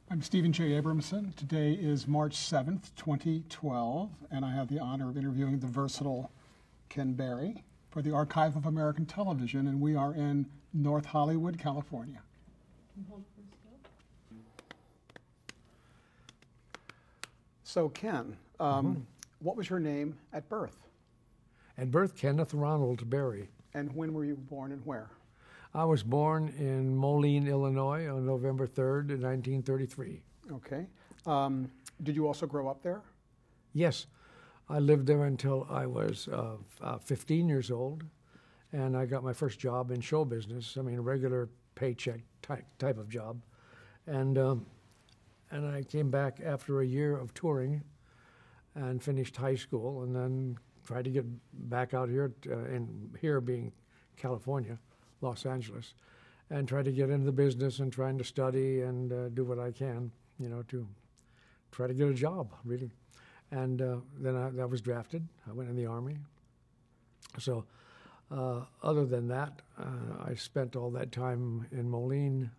I'm Stephen J. Abramson. Today is March 7th, 2012, and I have the honor of interviewing the versatile Ken Berry for the Archive of American Television, and we are in North Hollywood, California. So, Ken, what was your name at birth? At birth, Kenneth Ronald Berry. And when were you born and where? I was born in Moline, Illinois on November 3rd, 1933. Okay. Did you also grow up there? Yes. I lived there until I was 15 years old, and I got my first job in show business. I mean, a regular paycheck type of job. And I came back after a year of touring and finished high school, and then tried to get back out here, and here being California, Los Angeles, and try to get into the business and trying to study and do what I can, to try to get a job, really. And then I was drafted. I went in the Army. So other than that, I spent all that time in Moline,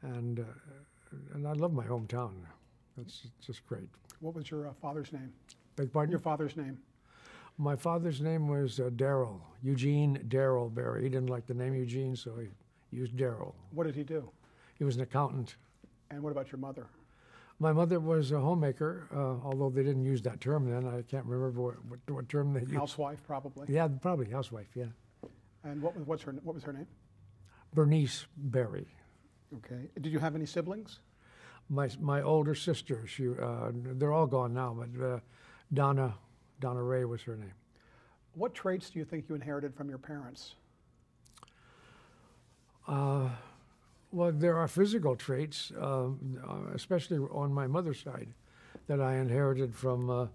and I love my hometown. It's just great. What was your father's name? Beg pardon? Your father's name. My father's name was Darrell, Eugene Darrell Berry. He didn't like the name Eugene, so he used Darrell. What did he do? He was an accountant. And what about your mother? My mother was a homemaker, although they didn't use that term then. I can't remember what term they used. Housewife, probably. Yeah, probably housewife, yeah. And what was her name? Bernice Berry. Okay. Did you have any siblings? My older sister, they're all gone now, but Donna Ray was her name. What traits do you think you inherited from your parents? Well, there are physical traits, especially on my mother's side, that I inherited from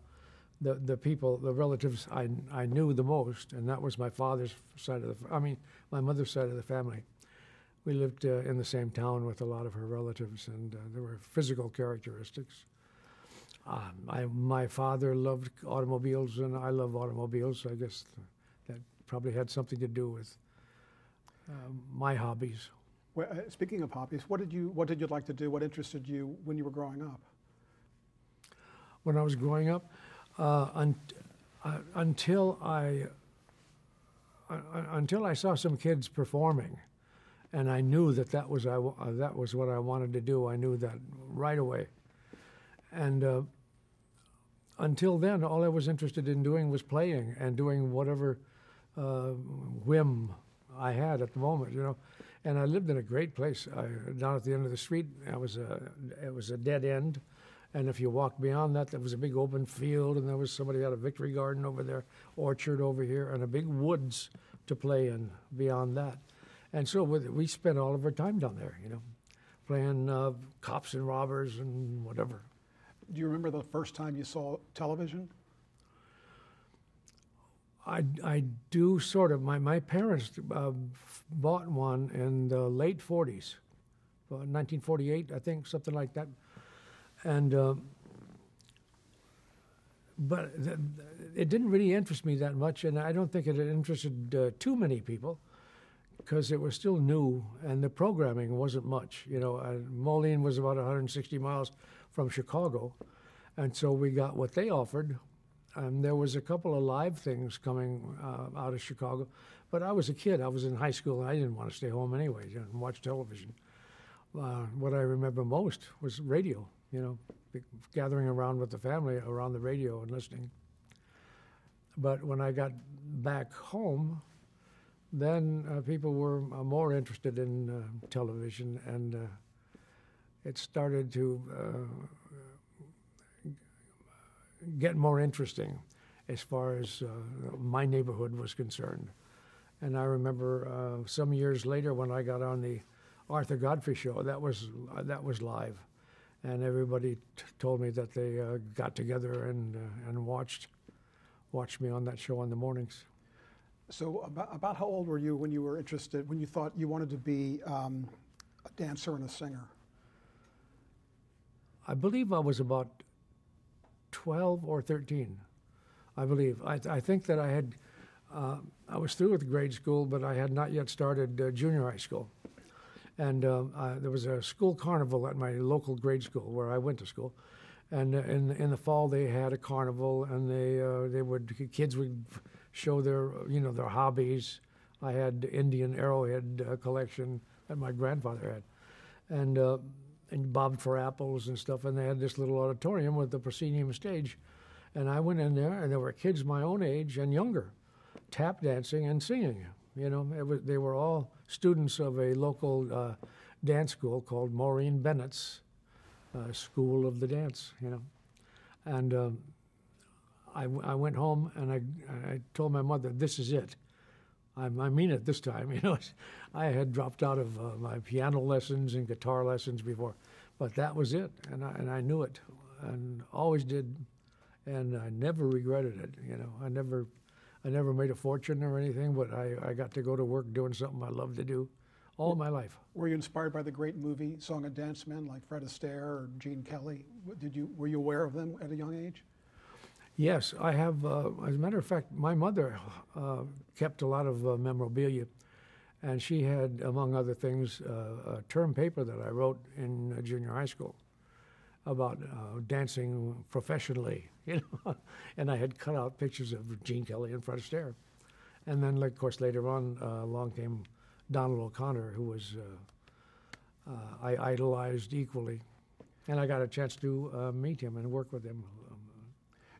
the people, the relatives I knew the most, and that was my father's side of my mother's side of the family. We lived in the same town with a lot of her relatives, and there were physical characteristics. My father loved automobiles, and I love automobiles, so I guess that probably had something to do with my hobbies. Well, speaking of hobbies, what did you like to do? What interested you when you were growing up? When I was growing up, until I saw some kids performing, and I knew that was what I wanted to do. I knew that right away. And until then, all I was interested in doing was playing and doing whatever whim I had at the moment, And I lived in a great place down at the end of the street. It was a dead end, and if you walked beyond that, there was a big open field, and there was somebody had a victory garden over there, orchard over here, and a big woods to play in beyond that. And so we spent all of our time down there, playing cops and robbers and whatever. Do you remember the first time you saw television? I do sort of. My parents bought one in the late 40s, 1948, I think, something like that. And but it didn't really interest me that much, and I don't think it interested too many people, because it was still new and the programming wasn't much. Moline was about 160 miles from Chicago, and so we got what they offered. And there was a couple of live things coming out of Chicago, but I was a kid. I was in high school, and I didn't want to stay home anyway and watch television. What I remember most was radio, gathering around with the family around the radio and listening. But when I got back home, then people were more interested in television, and it started to get more interesting as far as my neighborhood was concerned. And I remember some years later when I got on the Arthur Godfrey show, that was live, and everybody told me that they got together and watched me on that show in the mornings. So about how old were you when you were interested, when you thought you wanted to be a dancer and a singer? I believe I was about 12 or 13, I believe. I think that I was through with grade school, but I had not yet started junior high school. And there was a school carnival at my local grade school where I went to school. And in the fall they had a carnival, and kids would show their hobbies. I had Indian arrowhead collection that my grandfather had, and bobbed for apples and stuff. And they had this little auditorium with the proscenium stage, and I went in there, and there were kids my own age and younger, tap dancing and singing. They were all students of a local dance school called Maureen Bennett's School of the Dance. And I went home, and I told my mother, "This is it. I mean it this time." I had dropped out of my piano lessons and guitar lessons before, but that was it, and I knew it, and always did, and I never regretted it. I never made a fortune or anything, but I got to go to work doing something I loved to do all my life. Were you inspired by the great movie Song and Dance Men, like Fred Astaire or Gene Kelly? Were you aware of them at a young age? Yes, I have. As a matter of fact, my mother kept a lot of memorabilia, and she had, among other things, a term paper that I wrote in junior high school about dancing professionally, and I had cut out pictures of Gene Kelly and Fred Astaire. And then, of course, later on, along came Donald O'Connor, who was I idolized equally, and I got a chance to meet him and work with him.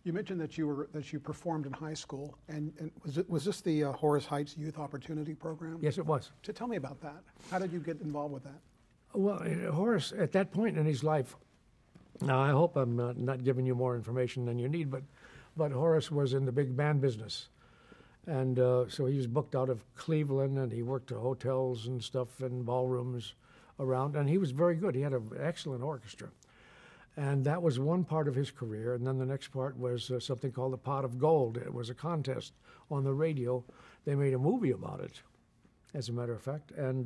You mentioned that you performed in high school, and was this the Horace Heights Youth Opportunity Program? Yes, it was. Tell me about that. How did you get involved with that? Well, Horace, at that point in his life, now I hope I'm not giving you more information than you need, but Horace was in the big band business, and so he was booked out of Cleveland, and he worked at hotels and stuff and ballrooms around, and he was very good. He had an excellent orchestra. And that was one part of his career. And then the next part was something called the Pot of Gold. It was a contest on the radio. They made a movie about it, as a matter of fact. And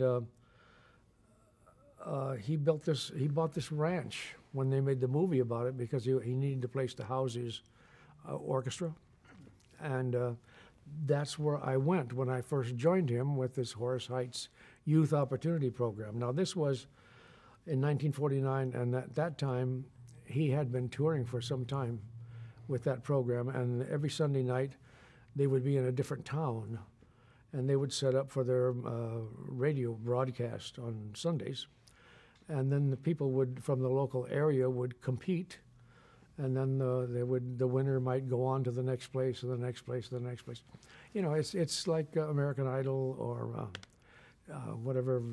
he bought this ranch when they made the movie about it, because he needed a place to house his orchestra. And that's where I went when I first joined him with this Horace Heights Youth Opportunity Program. Now, this was in 1949, and at that time, he had been touring for some time with that program, and every Sunday night they would be in a different town, and they would set up for their radio broadcast on Sundays, and then the people from the local area would compete, and then the winner might go on to the next place, and the next place, and the next place. It's like American Idol or whatever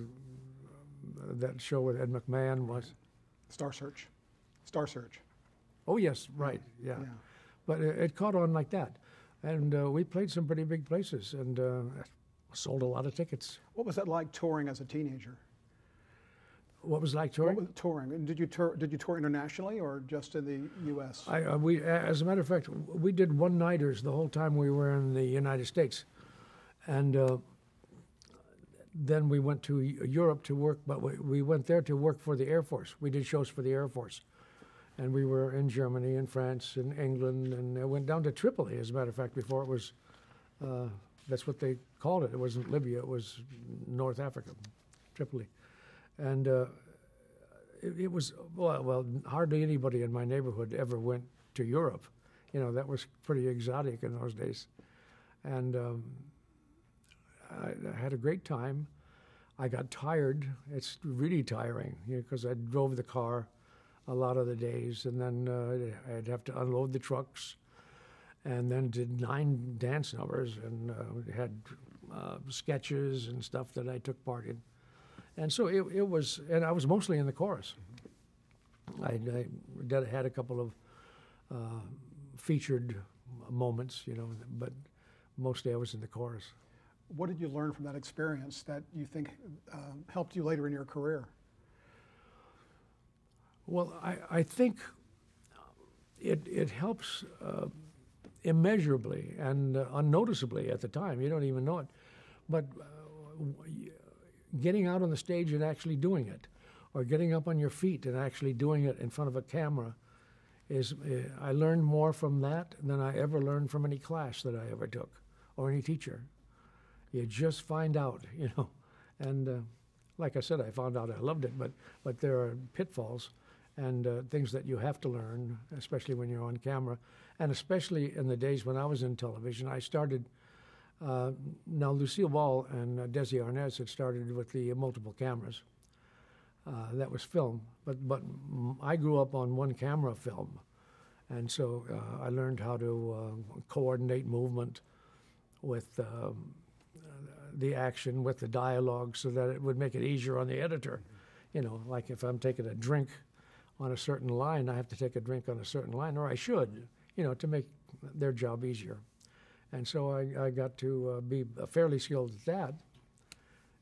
that show with Ed McMahon was. Star Search. Oh, yes, right, yeah. But it caught on like that. And we played some pretty big places, and sold a lot of tickets. What was that like touring as a teenager? What was it like touring? What was touring? And did you tour internationally or just in the U.S.? As a matter of fact, we did one-nighters the whole time we were in the United States. And then we went to Europe to work, but we went there to work for the Air Force. We did shows for the Air Force. And we were in Germany and France and England, and I went down to Tripoli, as a matter of fact, before it was, that's what they called it. It wasn't Libya, it was North Africa, Tripoli. And it was, well, hardly anybody in my neighborhood ever went to Europe. That was pretty exotic in those days. And I had a great time. I got tired. It's really tiring, because I drove the car a lot of the days, and then I'd have to unload the trucks, and then did 9 dance numbers, and had sketches and stuff that I took part in. And so it was, and I was mostly in the chorus. I had a couple of featured moments, but mostly I was in the chorus. What did you learn from that experience that you think helped you later in your career? Well, I think it helps immeasurably and unnoticeably at the time. You don't even know it. But getting out on the stage and actually doing it, or getting up on your feet and actually doing it in front of a camera, I learned more from that than I ever learned from any class that I ever took or any teacher. You just find out, and like I said, I found out I loved it, but there are pitfalls and things that you have to learn, especially when you're on camera, and especially in the days when I was in television. I started. Now, Lucille Ball and Desi Arnaz had started with the multiple cameras. That was film, but I grew up on one camera film, and so I learned how to coordinate movement with the action, with the dialogue, so that it would make it easier on the editor. You know, like if I'm taking a drink on a certain line, I have to take a drink on a certain line, or I should, you know, to make their job easier. And so I got to be fairly skilled at that,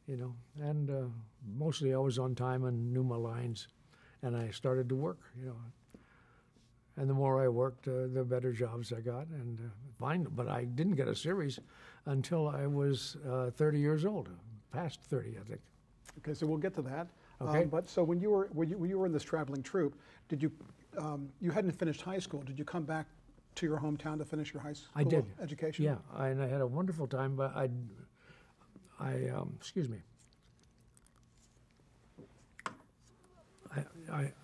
you know, and mostly I was on time and knew my lines, and I started to work, you know. And the more I worked, the better jobs I got, and fine. But I didn't get a series until I was 30 years old, past 30, I think. Okay, so we'll get to that. Okay. But so when you were in this traveling troupe, did you you hadn't finished high school? Did you come back to your hometown to finish your high school I did. education? Yeah, and I had a wonderful time, but excuse me.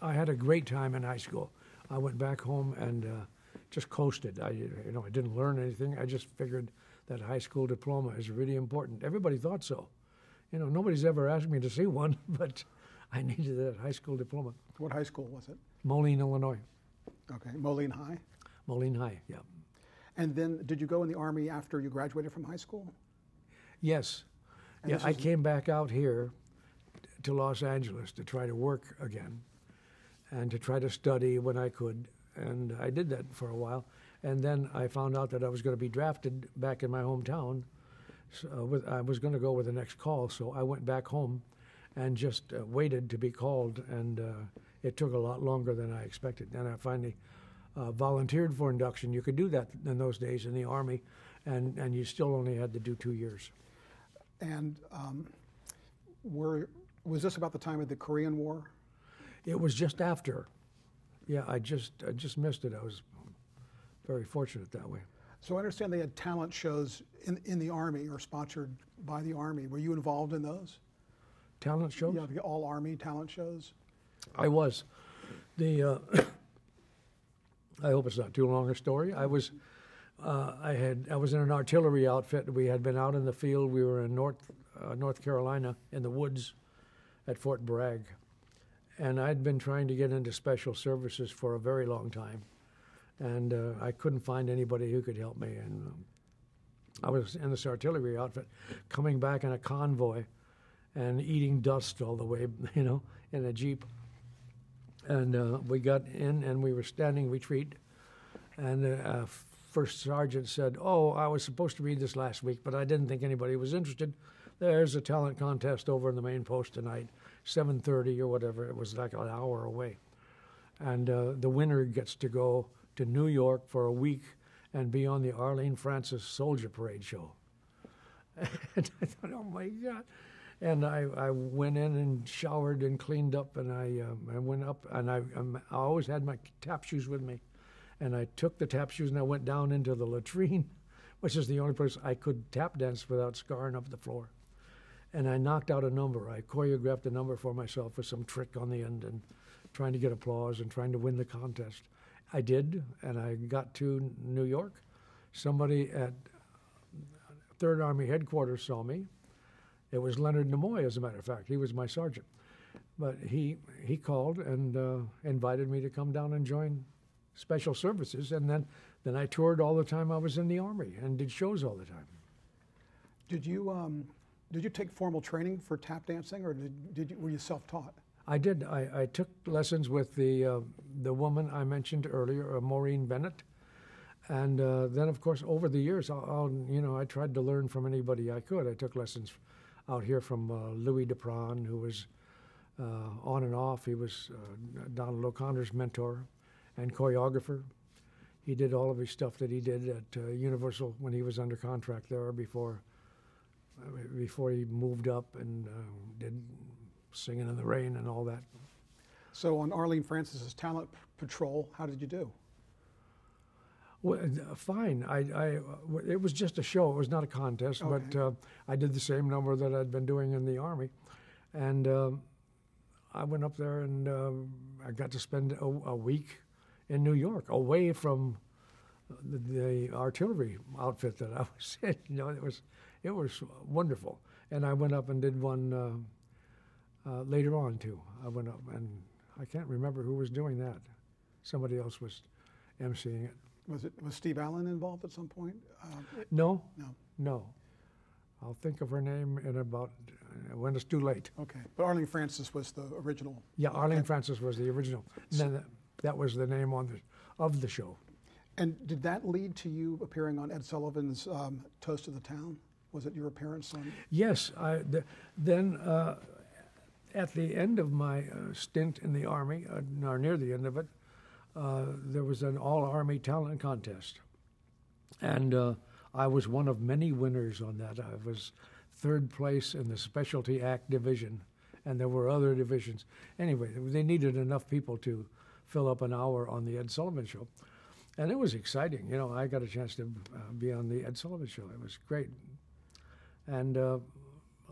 I had a great time in high school. I went back home and just coasted. I didn't learn anything. I just figured that high school diploma is really important. Everybody thought so. You know, nobody's ever asked me to see one, but I needed that high school diploma. What high school was it? Moline, Illinois. Okay, Moline High. Moline High, yeah. And then did you go in the Army after you graduated from high school? Yes. And Yeah, I came back out here to Los Angeles to try to work again and to try to study when I could. And I did that for a while. And then I found out that I was going to be drafted back in my hometown. So I was going to go with the next call, so I went back home and just waited to be called. And it took a lot longer than I expected. And I finally volunteered for induction. You could do that in those days in the Army, and you still only had to do 2 years. And was this about the time of the Korean War? It was just after. Yeah, I just missed it. I was very fortunate that way. So I understand they had talent shows in the Army or sponsored by the Army. Were you involved in those? Talent shows? Yeah, the all-Army talent shows? I was. The I hope it's not too long a story. I was in an artillery outfit. We had been out in the field. We were in North Carolina in the woods at Fort Bragg. And I'd been trying to get into special services for a very long time. And I couldn't find anybody who could help me. And I was in this artillery outfit, coming back in a convoy and eating dust all the way, you know, in a Jeep. And we got in and we were standing retreat. And first sergeant said, "Oh, I was supposed to read this last week, but I didn't think anybody was interested. There's a talent contest over in the main post tonight, 7:30 or whatever. It was like an hour away. And the winner gets to go to New York for a week and be on the Arlene Francis Soldier Parade show." And I thought, oh my God. And I went in and showered and cleaned up, and I went up, and I always had my tap shoes with me. And I took the tap shoes and I went down into the latrine, which is the only place I could tap dance without scarring up the floor. And I knocked out a number. I choreographed a number for myself with some trick on the end and trying to get applause and trying to win the contest. I did, and I got to New York. Somebody at 3rd Army headquarters saw me. It was Leonard Nimoy, as a matter of fact. He was my sergeant. But he called and invited me to come down and join Special Services, and then I toured all the time I was in the Army and did shows all the time. Did you take formal training for tap dancing, or were you self-taught? I did. I took lessons with the woman I mentioned earlier, Maureen Bennett, and then of course over the years, I tried to learn from anybody I could. I took lessons out here from Louis Dupron, who was on and off. He was Donald O'Connor's mentor and choreographer. He did all of his stuff that he did at Universal when he was under contract there before he moved up and did Singing in the Rain and all that. So on Arlene Francis's Talent Patrol, how did you do? Well, fine. It was just a show. It was not a contest, Okay. but I did the same number that I'd been doing in the Army. And I went up there and I got to spend a week in New York, away from the artillery outfit that I was in. You know, it was wonderful. And I went up and did one later on too. I went up and I can't remember who was doing that. Somebody else was emceeing it. Was Steve Allen involved at some point? No. No. No. I'll think of her name in about when it's too late. Okay, but Arlene Francis was the original. Yeah, Arlene Okay. Francis was the original. And then that was the name of the show. And did that lead to you appearing on Ed Sullivan's Toast of the Town? Was it your appearance on? Yes. Then at the end of my stint in the Army, or near the end of it, there was an all-Army talent contest. And I was one of many winners on that. I was third place in the Specialty Act division, and there were other divisions. Anyway, they needed enough people to fill up an hour on the Ed Sullivan Show. And it was exciting. You know, I got a chance to be on the Ed Sullivan Show. It was great. And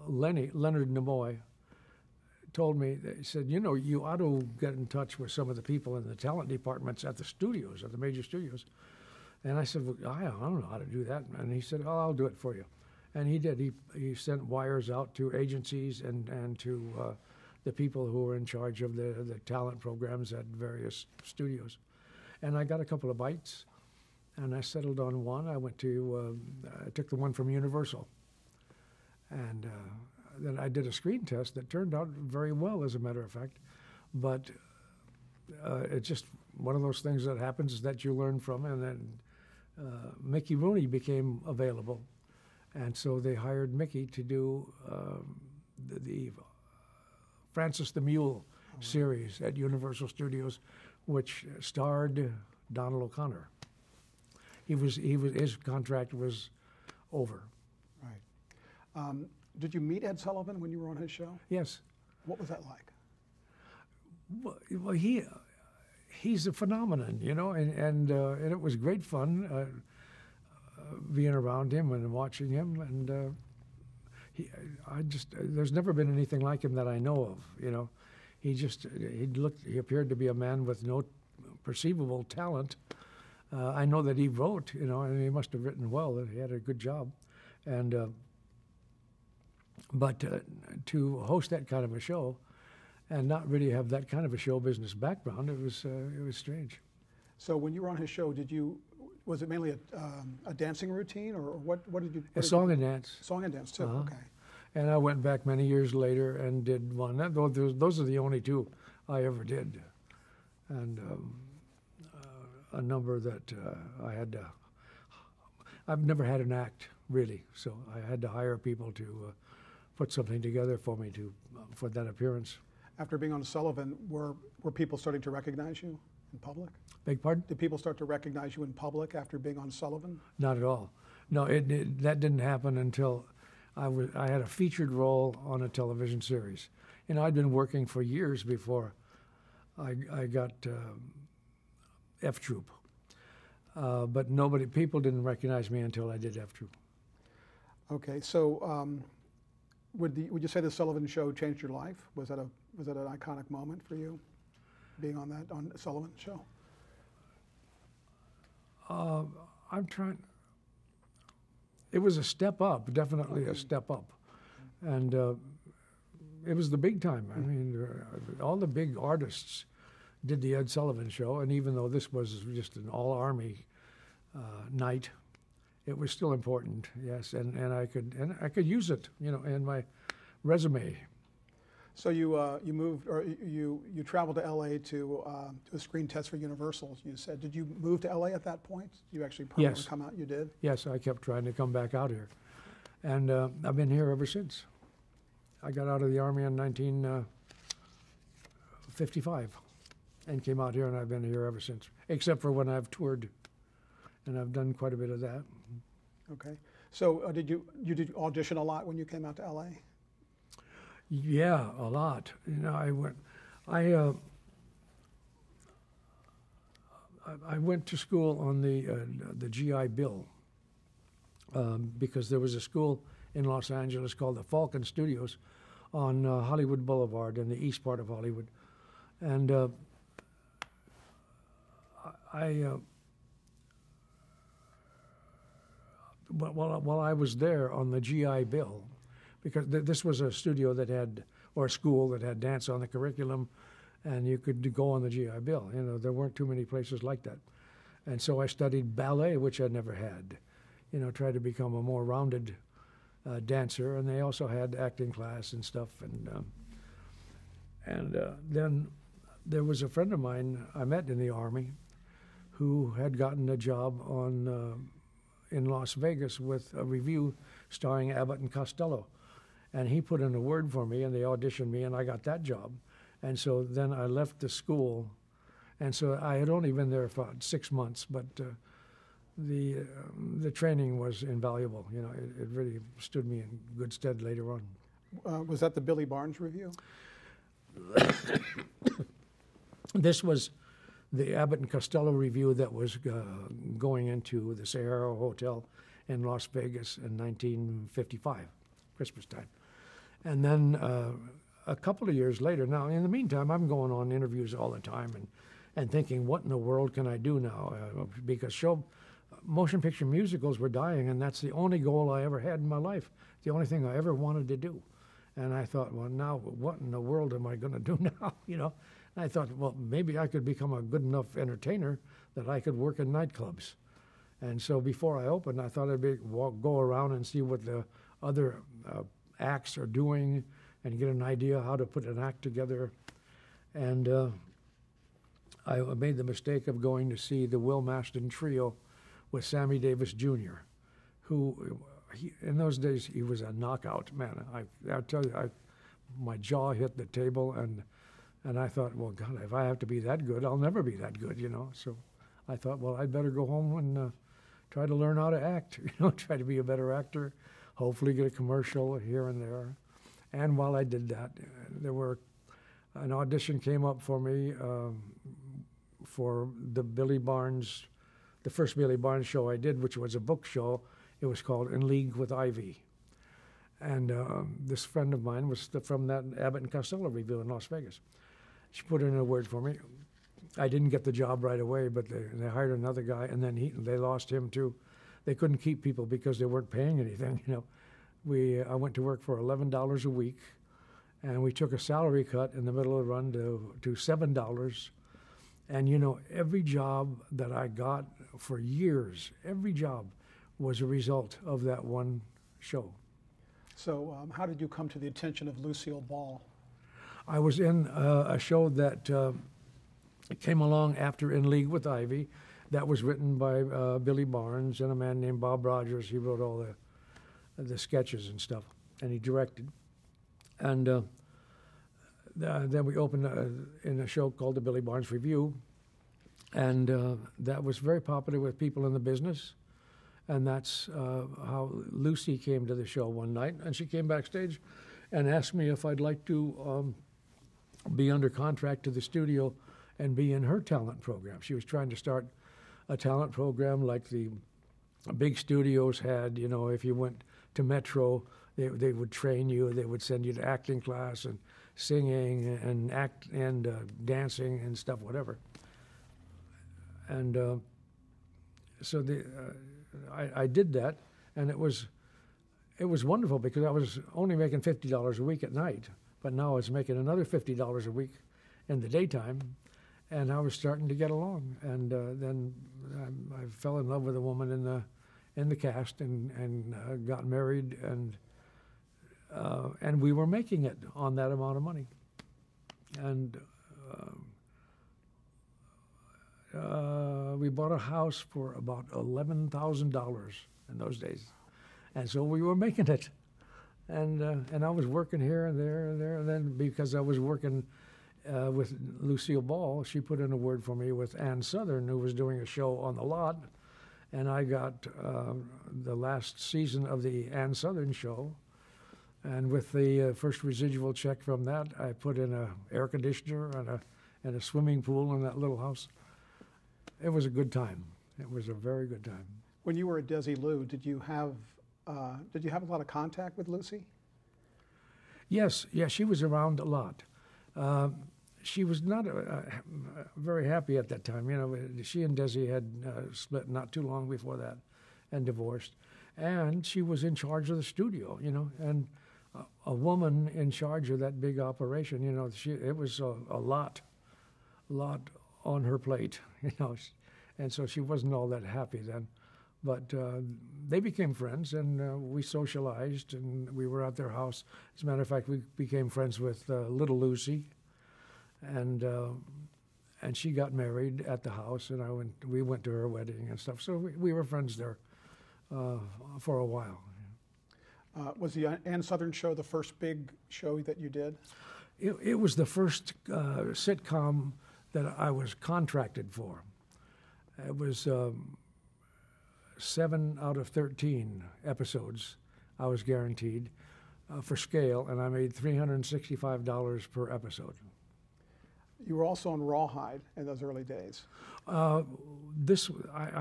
Leonard Nimoy told me, he said, you know, you ought to get in touch with some of the people in the talent departments at the studios, at the major studios. And I said, well, I don't know how to do that. And he said, oh, I'll do it for you. And he did. He sent wires out to agencies and to the people who were in charge of the talent programs at various studios. And I got a couple of bites, and I settled on one. I went to, I took the one from Universal. And then I did a screen test that turned out very well, as a matter of fact. But it's just one of those things that happens that you learn from. And then Mickey Rooney became available. And so they hired Mickey to do the Francis the Mule series at Universal Studios, which starred Donald O'Connor. His contract was over. Right. Did you meet Ed Sullivan when you were on his show? Yes. What was that like? Well, he's a phenomenon, you know, and it was great fun being around him and watching him, and there's never been anything like him that I know of, you know. He appeared to be a man with no perceivable talent. I know that he wrote, you know, and he must have written well, that he had a good job. And but to host that kind of a show and not really have that kind of a show business background, it was strange. So when you were on his show, was it mainly a dancing routine, or what did you? A song and dance. Song and dance too. Uh-huh. Okay. And I went back many years later and did one. Those are the only two I ever did, and a number that I had to. I've never had an act really, so I had to hire people to put something together for me for that appearance. After being on Sullivan, were people starting to recognize you in public? Beg pardon? Did people start to recognize you in public after being on Sullivan? Not at all. No, that didn't happen until I had a featured role on a television series. You know, I'd been working for years before I got F Troop. But people didn't recognize me until I did F Troop. Okay, so would you say the Sullivan Show changed your life? Was that an iconic moment for you, being on Sullivan Show? I'm trying. It was a step up, definitely a step up, and it was the big time. I mean, all the big artists did the Ed Sullivan Show, and even though this was just an all-Army night, it was still important. Yes, and I could use it, you know, in my resume. So you moved, or you traveled to L.A. to do a screen test for Universal. You said, did you move to L.A. at that point? Did you actually permanently come out? You did. Yes, I kept trying to come back out here, and I've been here ever since. I got out of the Army in 1955, and came out here, and I've been here ever since. Except for when I've toured, and I've done quite a bit of that. Okay. So did you audition a lot when you came out to L.A.? Yeah, a lot. You know, I went to school on the GI Bill because there was a school in Los Angeles called the Falcon Studios on Hollywood Boulevard in the east part of Hollywood. And while I was there on the GI Bill, because this was a studio that had, or a school that had dance on the curriculum, and you could go on the GI Bill. You know, there weren't too many places like that. And so I studied ballet, which I never had. You know, tried to become a more rounded dancer, and they also had acting class and stuff. And then there was a friend of mine I met in the Army who had gotten a job on in Las Vegas with a review starring Abbott and Costello. And he put in a word for me, and they auditioned me, and I got that job. And so then I left the school, and so I had only been there for 6 months, but the training was invaluable. You know, it really stood me in good stead later on. Was that the Billy Barnes review? This was the Abbott and Costello review that was going into the Sahara Hotel in Las Vegas in 1955, Christmas time. And then a couple of years later, now in the meantime, I'm going on interviews all the time and thinking, what in the world can I do now? Because motion picture musicals were dying, and that's the only goal I ever had in my life, the only thing I ever wanted to do. And I thought, well, now what in the world am I going to do now? You know, and I thought, well, maybe I could become a good enough entertainer that I could work in nightclubs. And so before I opened, I thought I'd go around and see what the other acts are doing and get an idea how to put an act together. And I made the mistake of going to see the Will Maston Trio with Sammy Davis Jr., who in those days he was a knockout man. I tell you, my jaw hit the table, and I thought, well, God, if I have to be that good, I'll never be that good, you know. So I thought, well, I'd better go home and try to learn how to act, you know, try to be a better actor, hopefully get a commercial here and there. And while I did that, an audition came up for me for the first Billy Barnes show I did, which was a book show. It was called In League with Ivy. And this friend of mine was from that Abbott and Costello review in Las Vegas. She put in a word for me. I didn't get the job right away, but they hired another guy, and then they lost him too. They couldn't keep people because they weren't paying anything, you know. I went to work for $11 a week, and we took a salary cut in the middle of the run to $7. And, you know, every job that I got for years, every job was a result of that one show. So how did you come to the attention of Lucille Ball? I was in a show that came along after In League with Ivy that was written by Billy Barnes and a man named Bob Rogers. He wrote all the sketches and stuff, and he directed. And then we opened in a show called the Billy Barnes Review, and that was very popular with people in the business. And that's how Lucy came to the show one night, and she came backstage and asked me if I'd like to be under contract to the studio and be in her talent program. She was trying to start a talent program like the big studios had. You know, if you went to Metro, they would train you. They would send you to acting class and singing and dancing and stuff, whatever. And so I did that, and it was wonderful because I was only making $50 a week at night, but now I was making another $50 a week in the daytime, and I was starting to get along. And then I fell in love with a woman in the cast and got married, and we were making it on that amount of money. And we bought a house for about $11,000 in those days, and so we were making it. And I was working here and there and there, and then because I was working with Lucille Ball, she put in a word for me with Ann Southern, who was doing a show on the lot, and I got the last season of the Ann Southern show. And with the first residual check from that, I put in an air conditioner and a swimming pool in that little house. It was a good time. It was a very good time. When you were at Desilu, did you have a lot of contact with Lucy? Yes, yeah, she was around a lot. She was not very happy at that time. You know, she and Desi had split not too long before that and divorced. And she was in charge of the studio, you know, and a woman in charge of that big operation, you know, it was a lot on her plate, you know, and so she wasn't all that happy then. But they became friends, and we socialized, and we were at their house. As a matter of fact, we became friends with little Lucy, and she got married at the house, and we went to her wedding and stuff. So we were friends there for a while. Was the Ann Southern Show the first big show that you did? It was the first sitcom that I was contracted for. It was 7 out of 13 episodes I was guaranteed for scale, and I made $365 per episode. You were also on Rawhide in those early days. I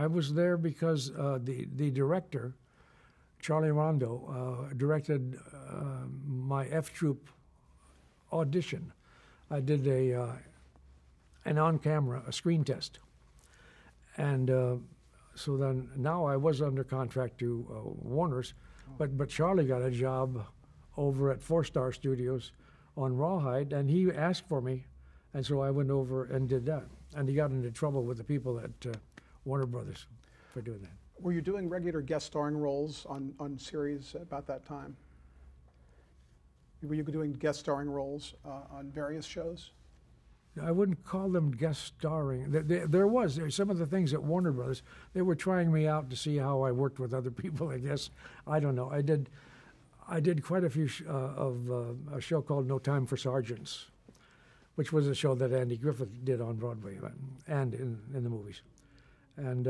was there because the director, Charlie Rondo, directed my F Troop audition. I did an on-camera, a screen test. And so then now I was under contract to Warner's, but Charlie got a job over at Four Star Studios on Rawhide, and he asked for me, and so I went over and did that. And he got into trouble with the people at Warner Brothers for doing that. Were you doing regular guest starring roles on series about that time? Were you doing guest starring roles on various shows? I wouldn't call them guest starring. There was some of the things at Warner Brothers. They were trying me out to see how I worked with other people, I guess. I don't know. I did quite a few of a show called No Time for Sergeants, which was a show that Andy Griffith did on Broadway and in the movies. And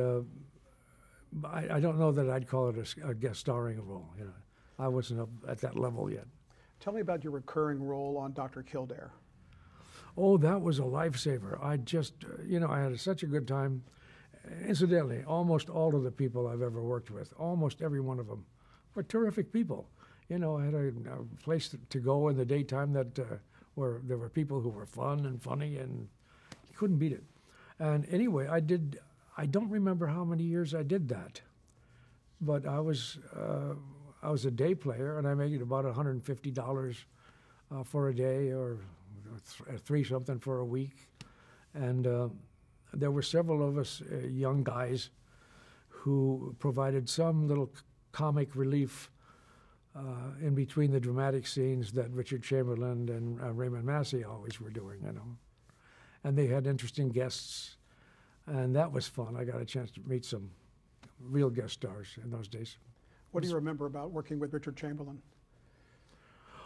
I don't know that I'd call it a guest starring role. You know, I wasn't up at that level yet. Tell me about your recurring role on Dr. Kildare. Oh, that was a lifesaver. I just, you know, I had such a good time. Incidentally, almost all of the people I've ever worked with, almost every one of them, were terrific people. You know, I had a place to go in the daytime that where there were people who were fun and funny, and you couldn't beat it. And anyway, I don't remember how many years I did that, but I was a day player, and I made about $150 for a day, or $3 something for a week. And there were several of us young guys who provided some little comic relief in between the dramatic scenes that Richard Chamberlain and Raymond Massey always were doing, you know. And they had interesting guests, and that was fun. I got a chance to meet some real guest stars in those days. What do you remember about working with Richard Chamberlain?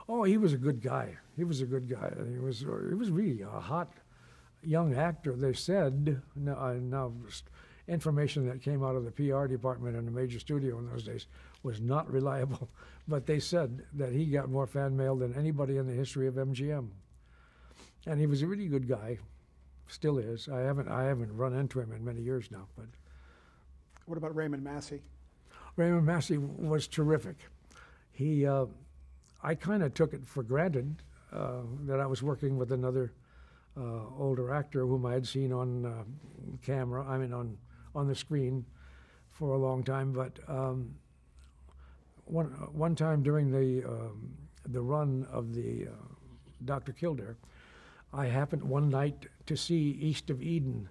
Oh, he was a good guy. He was a good guy. He was really a hot young actor. They said, now information that came out of the PR department in a major studio in those days was not reliable, but they said that he got more fan mail than anybody in the history of MGM. And he was a really good guy, still is. I haven't run into him in many years now. But what about Raymond Massey? Raymond Massey was terrific. I kind of took it for granted that I was working with another older actor whom I had seen on camera, on the screen for a long time. But one time during the run of the Dr. Kildare, I happened one night to see East of Eden,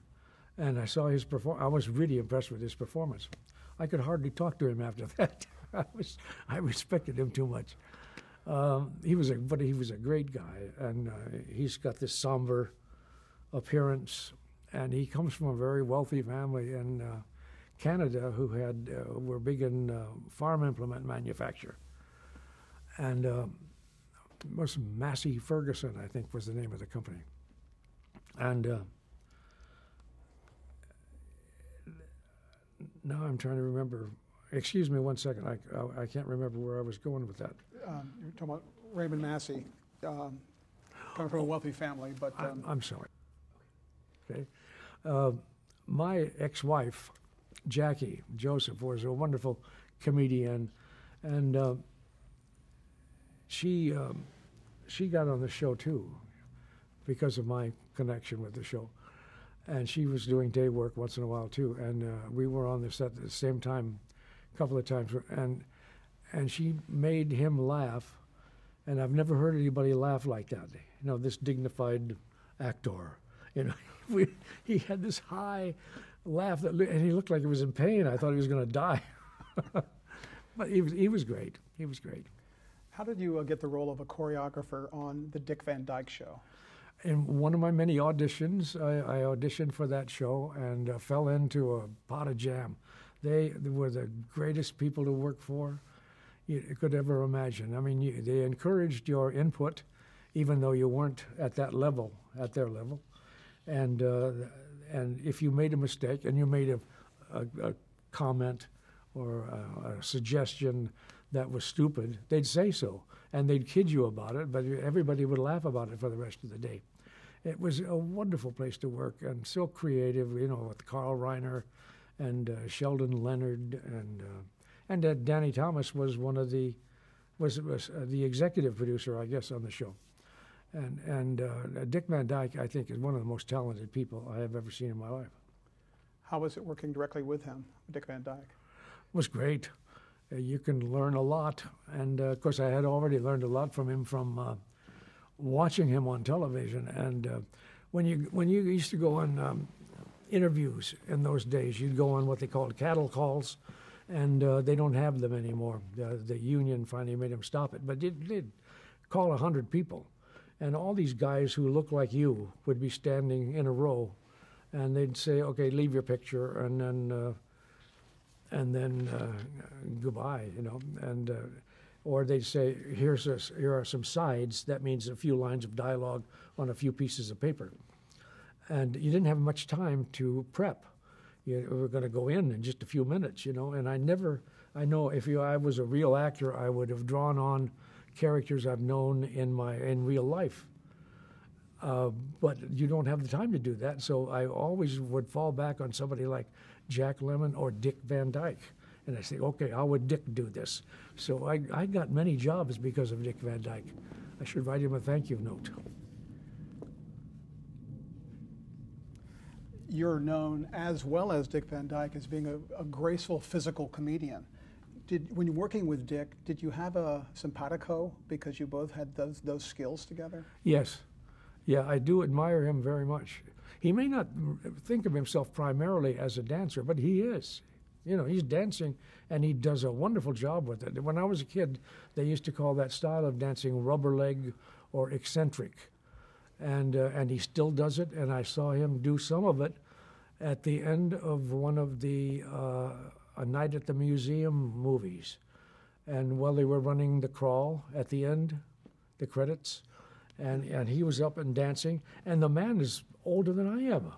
and I saw his performance. I was really impressed with his performance. I could hardly talk to him after that. I respected him too much. He was a great guy, and he's got this somber appearance, and he comes from a very wealthy family in Canada who were big in farm implement manufacture, and was Massey Ferguson, I think, was the name of the company, and now I'm trying to remember. Excuse me one second. I can't remember where I was going with that. You're talking about Raymond Massey, coming from a wealthy family, but... I'm sorry. Okay. My ex-wife, Jackie Joseph, was a wonderful comedian, and she she got on the show too, because of my connection with the show, and she was doing day work once in a while too, and we were on the set at the same time, a couple of times, and she made him laugh, and I've never heard anybody laugh like that. You know, this dignified actor. You know, he had this high laugh and he looked like he was in pain. I thought he was going to die. But he was great. He was great. How did you get the role of a choreographer on the Dick Van Dyke Show? In one of my many auditions, I auditioned for that show and fell into a pot of jam. They were the greatest people to work for you could ever imagine. I mean, they encouraged your input, even though you weren't at that level, at their level. And if you made a mistake and you made a comment or a suggestion that was stupid, they'd say so, and they'd kid you about it, but everybody would laugh about it for the rest of the day. It was a wonderful place to work and so creative, you know, with Carl Reiner and Sheldon Leonard and Danny Thomas was one of the executive producer, I guess, on the show. And Dick Van Dyke, I think, is one of the most talented people I have ever seen in my life. How was it working directly with him, Dick Van Dyke? It was great. You can learn a lot. And, of course, I had already learned a lot from him from watching him on television. And when you used to go on interviews in those days, you'd go on what they called cattle calls, and they don't have them anymore. The union finally made them stop it. But they'd call 100 people. And all these guys who look like you would be standing in a row, and they'd say, "Okay, leave your picture," and then goodbye, you know. And or they'd say, here are some sides. That means a few lines of dialogue on a few pieces of paper. And you didn't have much time to prep. You were going to go in just a few minutes, you know. And I know if I was a real actor, I would have drawn on characters I've known in real life. But you don't have the time to do that, so I always would fall back on somebody like Jack Lemmon or Dick Van Dyke. And I say, okay, how would Dick do this? So I got many jobs because of Dick Van Dyke. I should write him a thank you note. You're known, as well as Dick Van Dyke, as being a graceful physical comedian. When you're working with Dick, did you have a simpatico because you both had those skills together? Yes. Yeah, I do admire him very much. He may not think of himself primarily as a dancer, but he is. You know, he's dancing, and he does a wonderful job with it. When I was a kid, they used to call that style of dancing rubber leg or eccentric. And he still does it, and I saw him do some of it at the end of one of the A Night at the Museum movies. And while they were running the crawl at the end, the credits, and he was up and dancing, and the man is older than I am,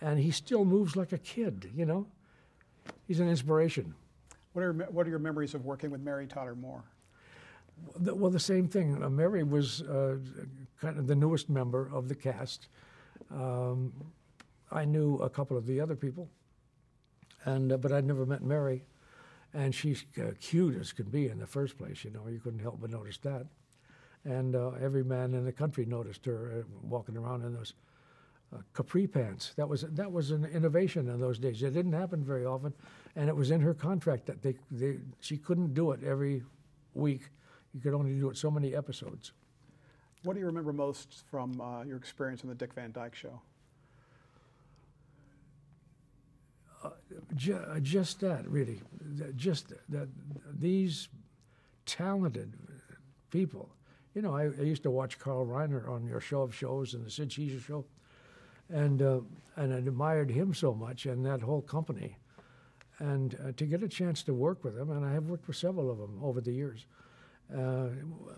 and he still moves like a kid, you know? He's an inspiration. What are your memories of working with Mary Tyler Moore? Well, the same thing. Mary was kind of the newest member of the cast. I knew a couple of the other people, but I'd never met Mary. And she's cute as could be in the first place, you know. You couldn't help but notice that. And every man in the country noticed her walking around in those capri pants. That was an innovation in those days. It didn't happen very often, and it was in her contract that she couldn't do it every week. You could only do it so many episodes. What do you remember most from your experience on the Dick Van Dyke Show? Just that, really. Just that these talented people. You know, I used to watch Carl Reiner on your Show of Shows and the Sid Caesar Show, and I admired him so much and that whole company. And to get a chance to work with them, and I have worked with several of them over the years,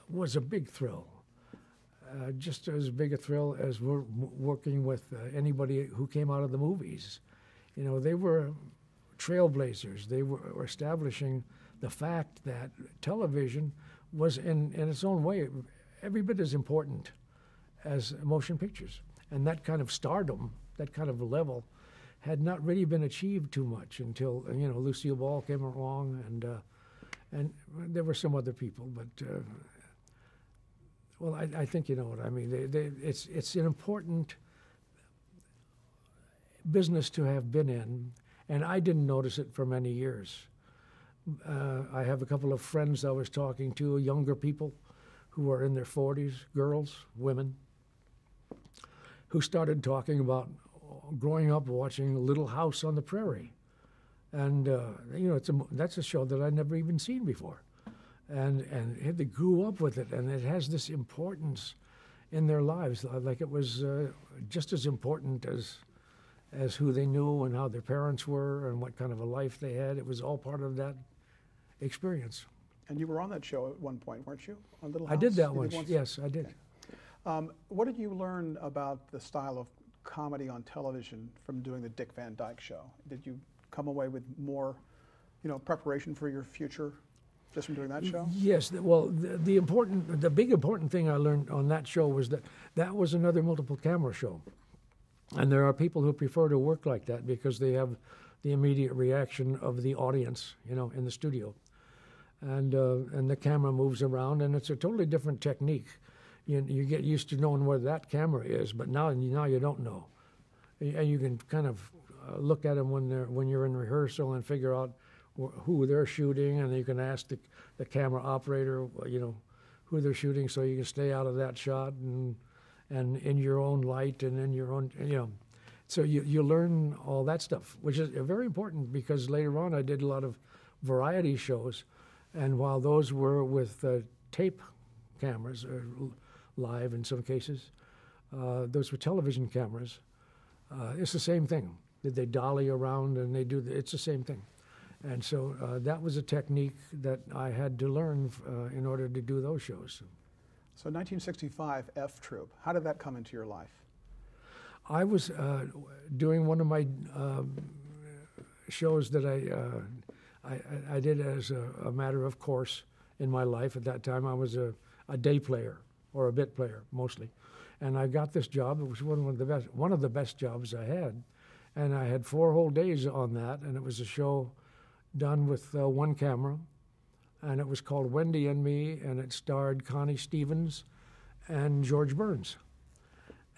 was a big thrill. Just as big a thrill as working with anybody who came out of the movies. You know, they were trailblazers. They were establishing the fact that television was, in its own way, every bit as important as motion pictures. And that kind of stardom, that kind of level, had not really been achieved too much until, you know, Lucille Ball came along, and there were some other people, but Well, I think you know what I mean. It's an important business to have been in, and I didn't notice it for many years. I have a couple of friends I was talking to, younger people who are in their 40s, girls, women, who started talking about growing up watching Little House on the Prairie. And, you know, that's a show that I'd never even seen before. And they grew up with it, and it has this importance in their lives, like it was just as important as who they knew and how their parents were and what kind of a life they had. It was all part of that experience. And you were on that show at one point, weren't you? On Little House? I did that once. Yes, I did. Okay. What did you learn about the style of comedy on television from doing the Dick Van Dyke Show? Did you come away with more, you know, preparation for your future just from doing that show? Yes. Well, the big important thing I learned on that show was that was another multiple camera show. And there are people who prefer to work like that because they have the immediate reaction of the audience, you know, in the studio. And the camera moves around, and it's a totally different technique. You get used to knowing where that camera is, but now you don't know. And you can kind of look at them when you're in rehearsal and figure out who they're shooting, and you can ask the camera operator, you know, who they're shooting, so you can stay out of that shot and in your own light and in your own, you know. So you learn all that stuff, which is very important because later on I did a lot of variety shows, and while those were with tape cameras, or live in some cases, those were television cameras. It's the same thing. They dolly around and they do, it's the same thing. And so that was a technique that I had to learn in order to do those shows. So 1965, F Troop, how did that come into your life? I was doing one of my shows that I did as a matter of course in my life. At that time, I was a day player or a bit player mostly, and I got this job. It was one of the best jobs I had, and I had 4 whole days on that. And it was a show done with one camera, and it was called Wendy and Me, and it starred Connie Stevens and George Burns.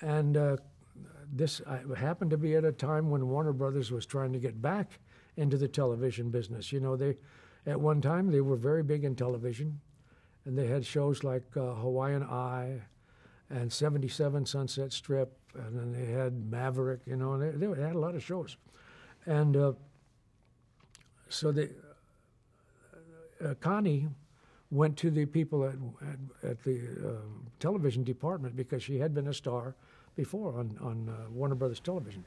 And this happened to be at a time when Warner Brothers was trying to get back into the television business. You know, at one time they were very big in television, and they had shows like Hawaiian Eye and 77 Sunset Strip, and then they had Maverick, you know, and they had a lot of shows. And so Connie went to the people at the television department because she had been a star before on Warner Brothers Television.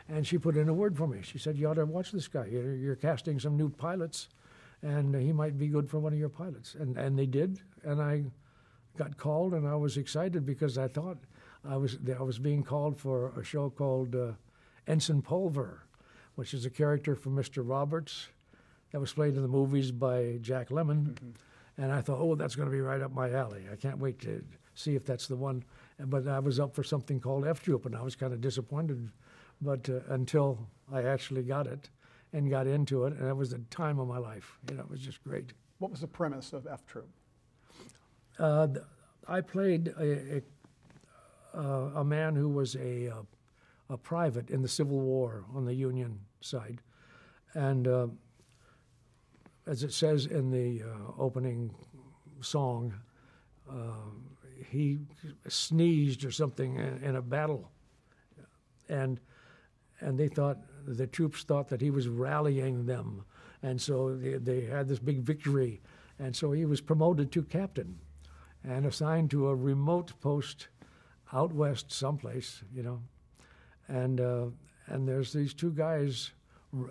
And she put in a word for me. She said, you ought to watch this guy. You're casting some new pilots, and he might be good for one of your pilots. And they did, and I got called, and I was excited because I thought I was being called for a show called Ensign Pulver, which is a character from Mr. Roberts that was played in the movies by Jack Lemmon. Mm-hmm. And I thought, oh, that's going to be right up my alley. I can't wait to see if that's the one. But I was up for something called F Troop, and I was kind of disappointed. But until I actually got it and got into it, and it was the time of my life. You know, it was just great. What was the premise of F Troop? I played a man who was a private in the Civil War on the Union side. And as it says in the opening song, he sneezed or something in a battle, and they thought, the troops thought that he was rallying them, and so they had this big victory, and so he was promoted to captain and assigned to a remote post out west someplace, you know, and there's these 2 guys,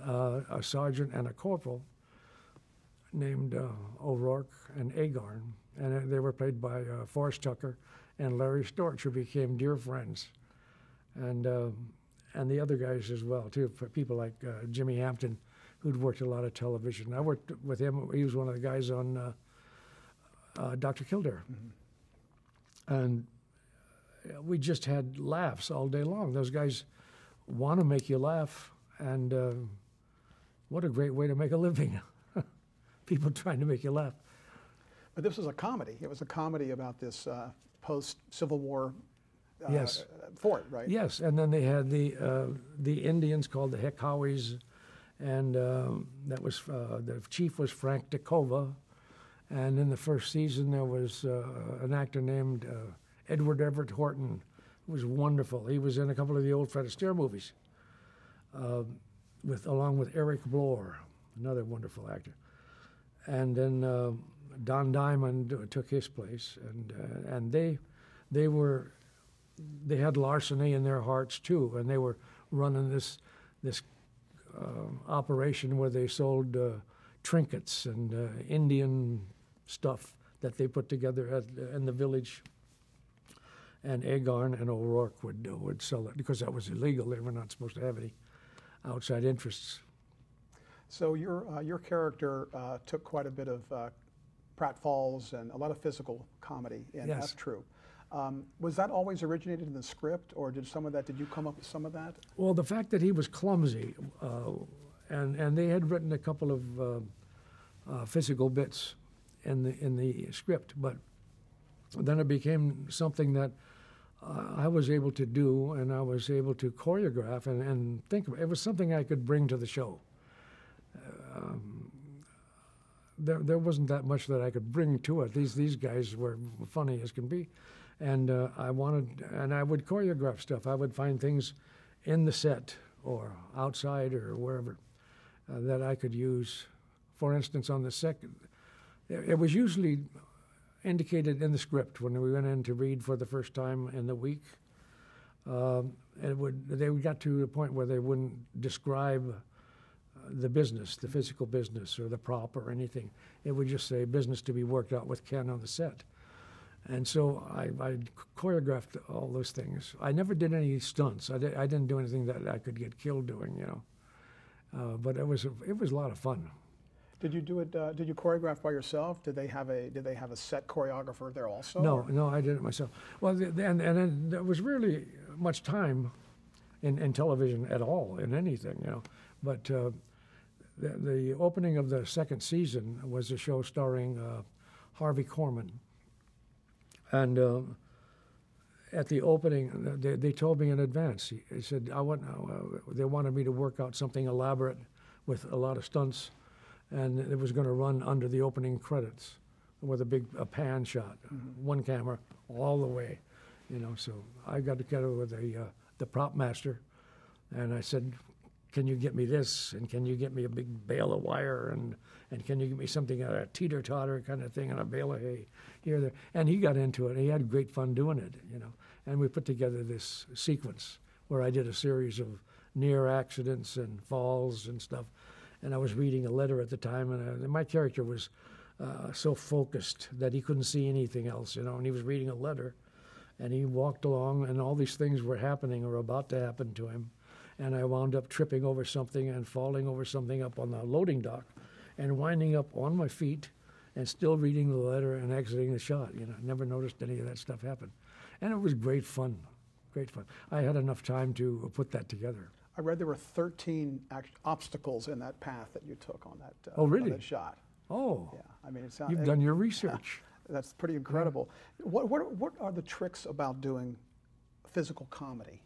a sergeant and a corporal, named O'Rourke and Agarn, and they were played by Forrest Tucker and Larry Storch, who became dear friends, and the other guys as well too. People like Jimmy Hampton, who'd worked a lot of television. I worked with him. He was one of the guys on Dr. Kildare, mm-hmm. And we just had laughs all day long. Those guys want to make you laugh, and what a great way to make a living. People trying to make you laugh. But this was a comedy. It was a comedy about this post-Civil War Yes. fort, right? Yes, and then they had the Indians called the Heckaways, and that was the chief was Frank Dakova, and in the first season there was an actor named Edward Everett Horton, who was wonderful. He was in a couple of the old Fred Astaire movies, along with Eric Blore, another wonderful actor, and then Don Diamond took his place, and they had larceny in their hearts too, and they were running this operation where they sold trinkets and Indian stuff that they put together in the village. And Agarn and O'Rourke would sell it because that was illegal. They were not supposed to have any outside interests. So your character took quite a bit of pratfalls and a lot of physical comedy in Yes. F Troop. Was that always originated in the script, or did you come up with some of that? Well, the fact that he was clumsy, and they had written a couple of physical bits in the script, but then it became something that I was able to do, and I was able to choreograph and think of. It was something I could bring to the show. There wasn't that much that I could bring to it. These guys were funny as can be. And I would choreograph stuff. I would find things in the set or outside or wherever that I could use. For instance, on the second, it was usually indicated in the script when we went in to read for the first time in the week. They got to a point where they wouldn't describe the business, the physical business or the prop or anything. It would just say business to be worked out with Ken on the set. And so I choreographed all those things. I never did any stunts. I didn't do anything that I could get killed doing, you know. But it was a lot of fun. Did you do it? Did you choreograph by yourself? Did they have a set choreographer there also? No, I did it myself. Well, and then there was really much time in television at all in anything, you know. But the opening of the second season was a show starring Harvey Korman. And at the opening, they told me in advance. He said, they wanted me to work out something elaborate with a lot of stunts, and it was going to run under the opening credits with a pan shot, one camera all the way, you know. So I got together with the prop master, and I said, can you get me this, and can you get me a big bale of wire, and can you get me something, a teeter-totter kind of thing, and a bale of hay here, there. And he got into it. He had great fun doing it, you know. And we put together this sequence where I did a series of near accidents and falls and stuff. And I was reading a letter at the time, and my character was so focused that he couldn't see anything else, you know. And he was reading a letter, and he walked along, and all these things were happening or about to happen to him. And I wound up tripping over something and falling over something up on the loading dock and winding up on my feet and still reading the letter and exiting the shot. You know, never noticed any of that stuff happen. And it was great fun, great fun. I had enough time to put that together. I read there were 13 obstacles in that path that you took on that, oh, really? on that shot. Oh, yeah. I mean, you've done your research. That's pretty incredible. Yeah. What are the tricks about doing physical comedy?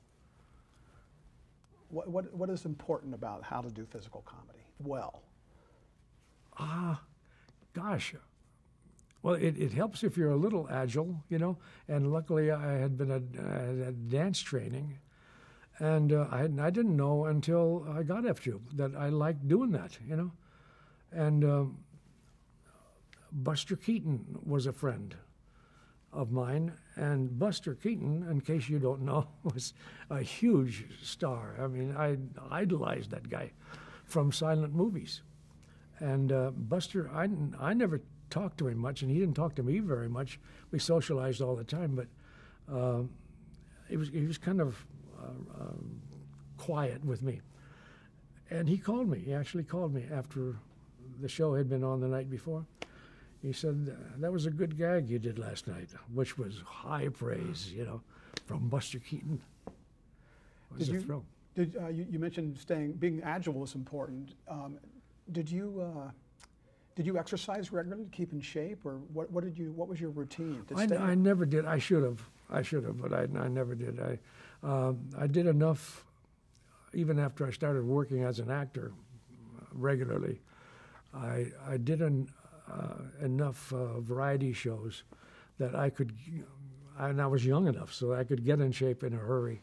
What is important about how to do physical comedy well? Gosh. Well, it helps if you're a little agile, you know. And luckily, I had been at dance training, and I didn't know until I got F Troop that I liked doing that, you know. And Buster Keaton was a friend of mine, and Buster Keaton, in case you don't know, was a huge star. I mean, I idolized that guy from silent movies. And Buster, I never talked to him much, and he didn't talk to me very much. We socialized all the time, but he was kind of quiet with me. And he called me. He actually called me after the show had been on the night before. He said, that was a good gag you did last night, which was high praise, you know, from Buster Keaton. It was a thrill. You mentioned being agile was important. Did you Did you exercise regularly to keep in shape, or what was your routine? I never did. I should have, but I never did. I did enough, even after I started working as an actor regularly. I did enough variety shows that I could, and I was young enough so I could get in shape in a hurry.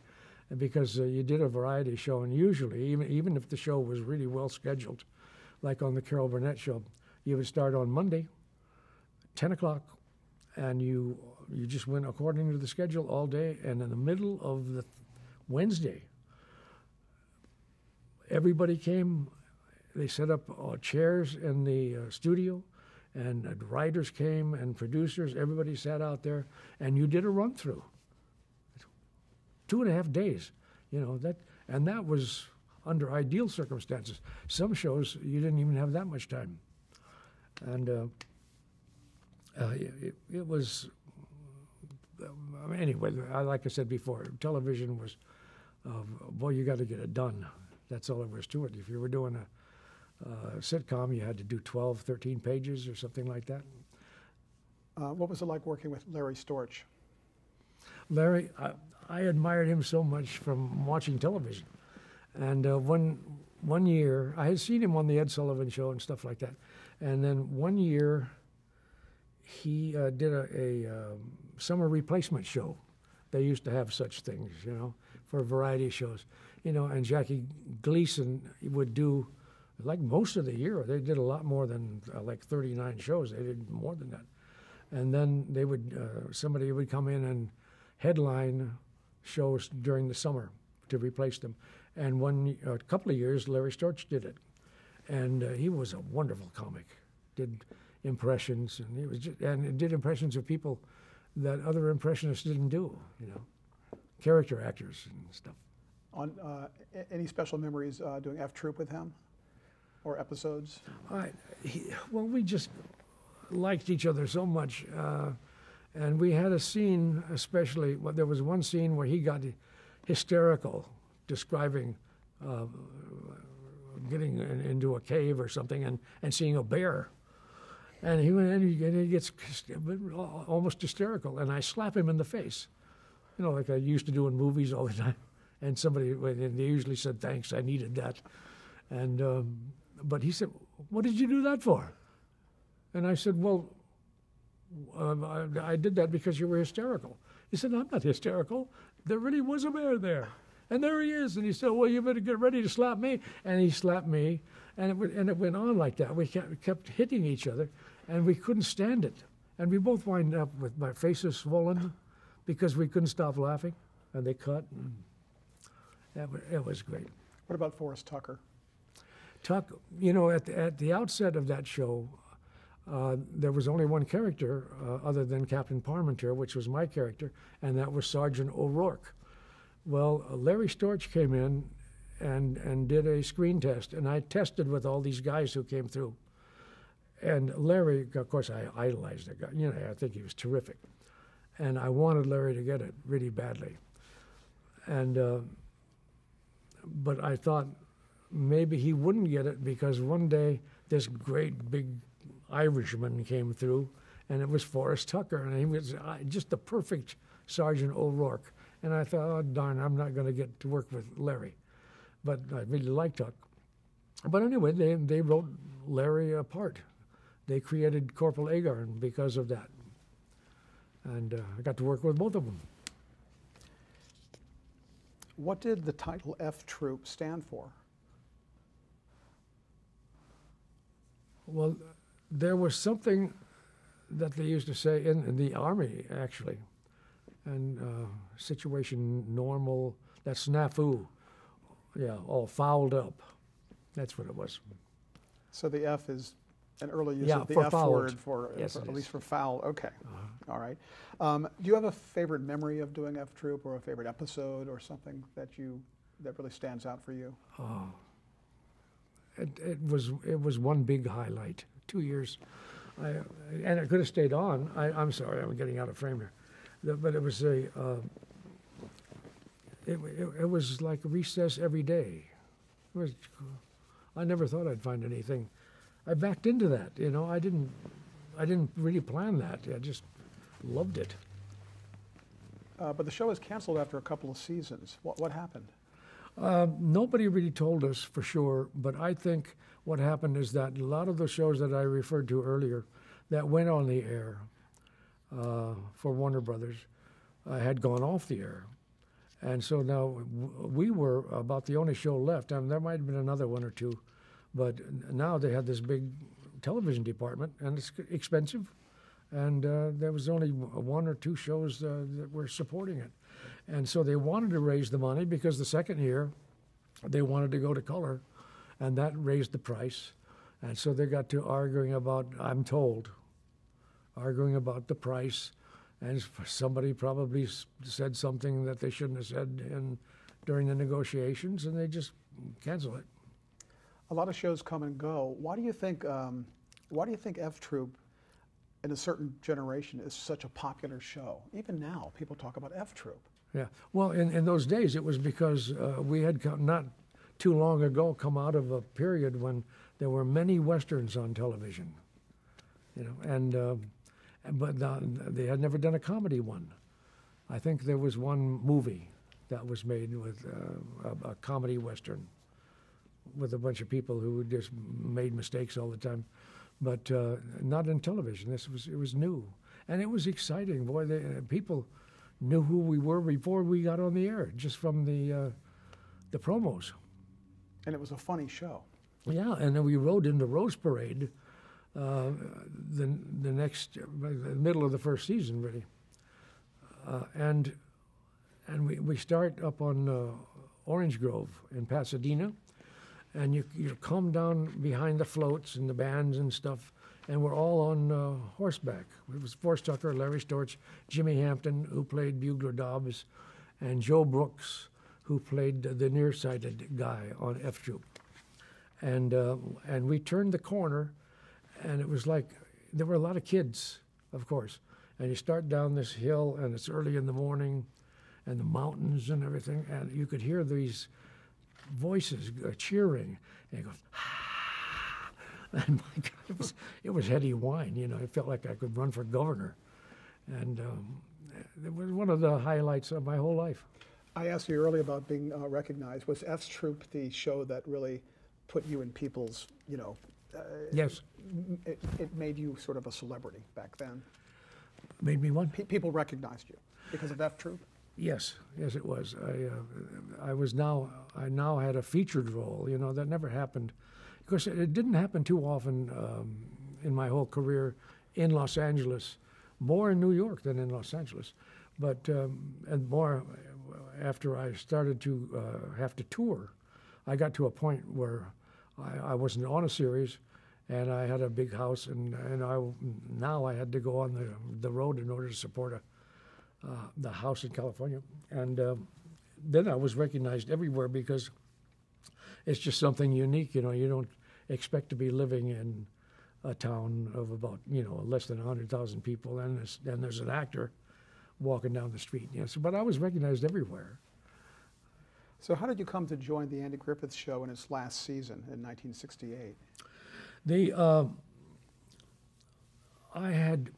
And because you did a variety show, and usually, even if the show was really well scheduled, like on the Carol Burnett show, you would start on Monday, 10 o'clock, and you just went according to the schedule all day. And in the middle of the Wednesday, everybody came. They set up chairs in the studio, and writers came and producers. Everybody sat out there, and you did a run through. 2.5 days, and that was under ideal circumstances. Some shows you didn't even have that much time, and it was. Anyway, like I said before, television was, boy, you got to get it done. That's all there was to it. If you were doing a sitcom, you had to do 12, 13 pages or something like that. What was it like working with Larry Storch? Larry, I admired him so much from watching television. And one year, I had seen him on the Ed Sullivan Show and stuff like that. And then one year, he did a summer replacement show. They used to have such things, for variety shows. And Jackie Gleason would do, like most of the year, they did a lot more than like 39 shows. They did more than that. And then they would, somebody would come in and headline shows during the summer to replace them. And a couple of years, Larry Storch did it. And he was a wonderful comic. Did impressions, and did impressions of people that other impressionists didn't do, character actors and stuff. On any special memories doing F Troop with him, or episodes? We just liked each other so much, and we had a scene, especially. Well, there was one scene where he got hysterical, describing getting into a cave or something and seeing a bear. And he went in and he gets almost hysterical, and I slap him in the face, like I used to do in movies all the time. And they usually said, "Thanks, I needed that." And but he said, "What did you do that for?" And I said, "Well, I did that because you were hysterical." He said, "I'm not hysterical. There really was a bear there. And there he is." And he said, "Well, you better get ready to slap me." And he slapped me. And it went on like that. We kept hitting each other, and we couldn't stand it. And we both wind up with my faces swollen because we couldn't stop laughing. And they cut. And it was great. What about Forrest Tucker? Tuck, at the outset of that show, there was only one character other than Captain Parmentier, which was my character, and that was Sergeant O'Rourke. Well, Larry Storch came in and did a screen test, and I tested with all these guys who came through. And Larry, of course, I idolized that guy. I think he was terrific. And I wanted Larry to get it really badly. And but I thought maybe he wouldn't get it because one day this great big Irishman came through, and it was Forrest Tucker, and he was just the perfect Sergeant O'Rourke. And I thought, oh, darn, I'm not going to get to work with Larry. But I really liked Tuck. But anyway, they wrote Larry a part. They created Corporal Agarn because of that. And I got to work with both of them. What did the title F Troop stand for? Well, there was something that they used to say in the Army, actually. And situation normal, that's snafu. Yeah, all fouled up. That's what it was. So the F is an early use of the for F fouled. word for, Yes, at it least is. for foul. Okay. All right. Do you have a favorite memory of doing F Troop, or a favorite episode, or something that really stands out for you? It was one big highlight. 2 years, and it could have stayed on. I'm sorry, I'm getting out of frame here, but it was it was like recess every day. I never thought I'd find anything I backed into that. You know, I didn't really plan that. I just loved it. But the show was canceled after a couple of seasons. What happened? Nobody really told us for sure, but I think what happened is that a lot of the shows that I referred to earlier that went on the air for Warner Brothers had gone off the air. And so now we were about the only show left. I mean, there might have been another one or two, but now they had this big television department, and it's expensive. And there was only one or two shows that were supporting it. And so they wanted to raise the money because the second year they wanted to go to color, and that raised the price. And so they got to arguing about, I'm told, arguing about the price. And somebody probably said something that they shouldn't have said during the negotiations, and they just canceled it. A lot of shows come and go. Why do you think F Troop in a certain generation is such a popular show? Even now, people talk about F Troop. Yeah. Well, in those days, it was because we had not too long ago come out of a period when there were many westerns on television, you know, but they had never done a comedy one. I think there was one movie that was made with a comedy western with a bunch of people who just made mistakes all the time, but not in television. It was new, and it was exciting. Boy, people knew who we were before we got on the air, just from the promos. And it was a funny show. Yeah, and then we rode into Rose Parade the middle of the first season, really. And we start up on Orange Grove in Pasadena, and you come down behind the floats and the bands and stuff, and we're all on horseback. It was Forrest Tucker, Larry Storch, Jimmy Hampton, who played Bugler Dobbs, and Joe Brooks, who played the nearsighted guy on F Troop. And we turned the corner, and it was like there were a lot of kids, of course. And you start down this hill, and it's early in the morning, and the mountains and everything, and you could hear these voices cheering, and it goes, ah! And my God, it was heady wine, you know. It felt like I could run for governor, and it was one of the highlights of my whole life. I asked you earlier about being recognized. Was F Troop the show that really put you in people's, you know? Yes. It made you sort of a celebrity back then. Made me what? People recognized you because of F Troop. Yes, it was. I now had a featured role. You know, that never happened. Of course, it didn't happen too often in my whole career in Los Angeles. More in New York than in Los Angeles, but and more after I started to have to tour. I got to a point where I wasn't on a series, and I had a big house, and now I had to go on the road in order to support the house in California. And then I was recognized everywhere because it's just something unique. You know, you don't expect to be living in a town of about, you know, less than 100,000 people, and there's an actor walking down the street. Yes, but I was recognized everywhere. So how did you come to join the Andy Griffith Show in its last season in 1968? I had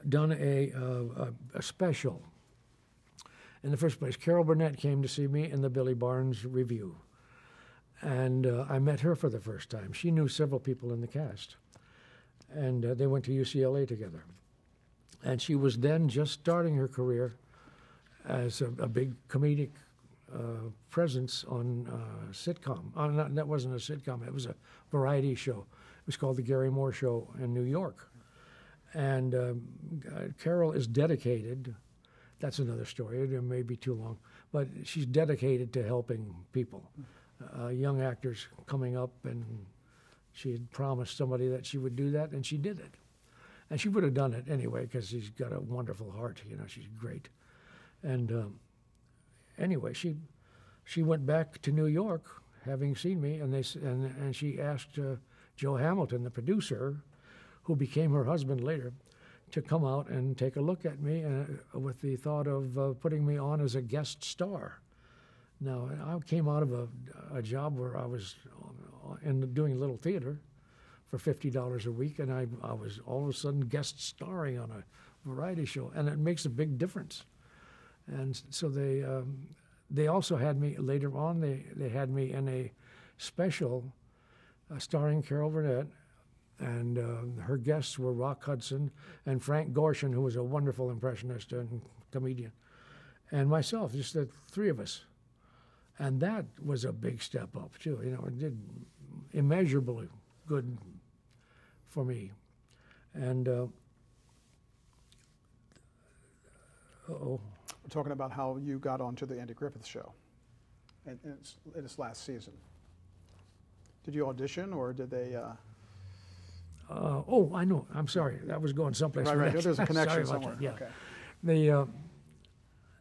done a special. In the first place, Carol Burnett came to see me in the Billy Barnes Review, and I met her for the first time. She knew several people in the cast, and they went to UCLA together. And she was then just starting her career as a big comedic presence on sitcom. That wasn't a sitcom, it was a variety show. It was called The Gary Moore Show in New York. And Carol is dedicated, that's another story, it may be too long, but she's dedicated to helping people, young actors coming up, and she had promised somebody that she would do that, and she did it. And she would have done it anyway, because she's got a wonderful heart, you know, she's great. And anyway, she went back to New York, having seen me, and she asked Joe Hamilton, the producer, who became her husband later, to come out and take a look at me with the thought of putting me on as a guest star. Now, I came out of a job where I was doing little theater, for $50 a week, and I was all of a sudden guest starring on a variety show, and it makes a big difference. And so they also had me later on. They had me in a special starring Carol Burnett, and her guests were Rock Hudson and Frank Gorshin, who was a wonderful impressionist and comedian, and myself, just the three of us. And that was a big step up too. You know, it did immeasurably good for me. And we're talking about how you got onto the Andy Griffith Show in its last season. Did you audition, or did they? Oh, I know. I'm sorry. That was going someplace. Right. There's a connection Sorry somewhere. about that. Okay. Yeah.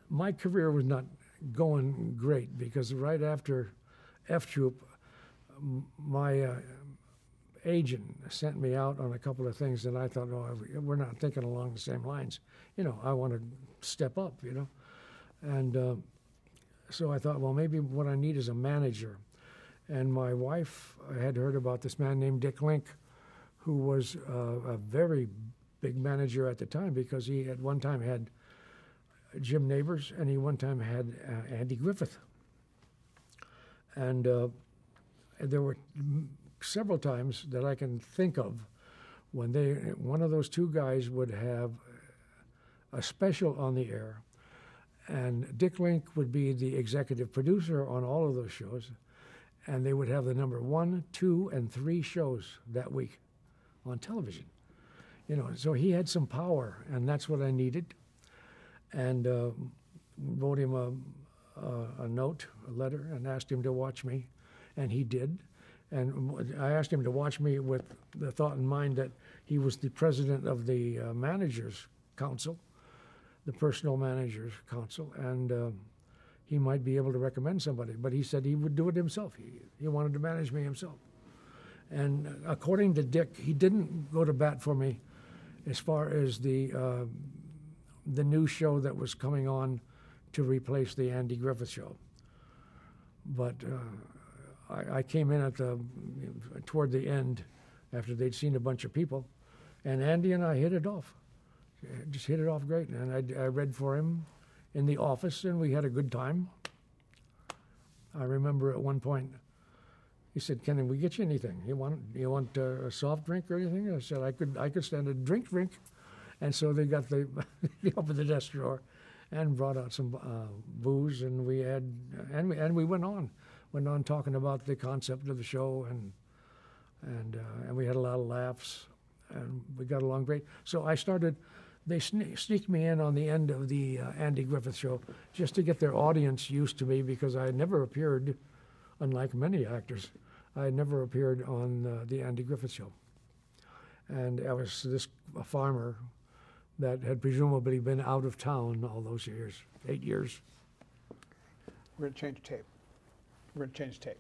My career was not going great because right after F Troop, my agent sent me out on a couple of things, and I thought, no, we're not thinking along the same lines. You know, I want to step up, you know. And so I thought, well, maybe what I need is a manager. And my wife had heard about this man named Dick Link, who was a very big manager at the time, because he at one time had Jim Nabors, and he one time had Andy Griffith. And there were several times that I can think of when one of those two guys would have a special on the air, and Dick Link would be the executive producer on all of those shows, and they would have the number 1, 2, and 3 shows that week on television. You know, so he had some power, and that's what I needed. And wrote him a note, a letter, and asked him to watch me, and he did. And I asked him to watch me with the thought in mind that he was the president of the Managers Council, the Personal Managers Council, and he might be able to recommend somebody. But he said he would do it himself. He wanted to manage me himself. And according to Dick, he didn't go to bat for me as far as the new show that was coming on to replace the Andy Griffith Show. But I came in toward the end after they'd seen a bunch of people, and Andy and I hit it off. Just hit it off great. And I read for him in the office, and we had a good time. I remember at one point, he said, "Can we get you anything? You want a soft drink or anything?" I said, I could stand a drink. And so they got the opened the desk drawer and brought out some booze, and we went on talking about the concept of the show, and we had a lot of laughs, and we got along great. So I started. They sneaked me in on the end of the Andy Griffith Show just to get their audience used to me, because I had never appeared, unlike many actors, I had never appeared on the Andy Griffith Show. And I was a farmer that had presumably been out of town all those years, 8 years. We're going to change tape.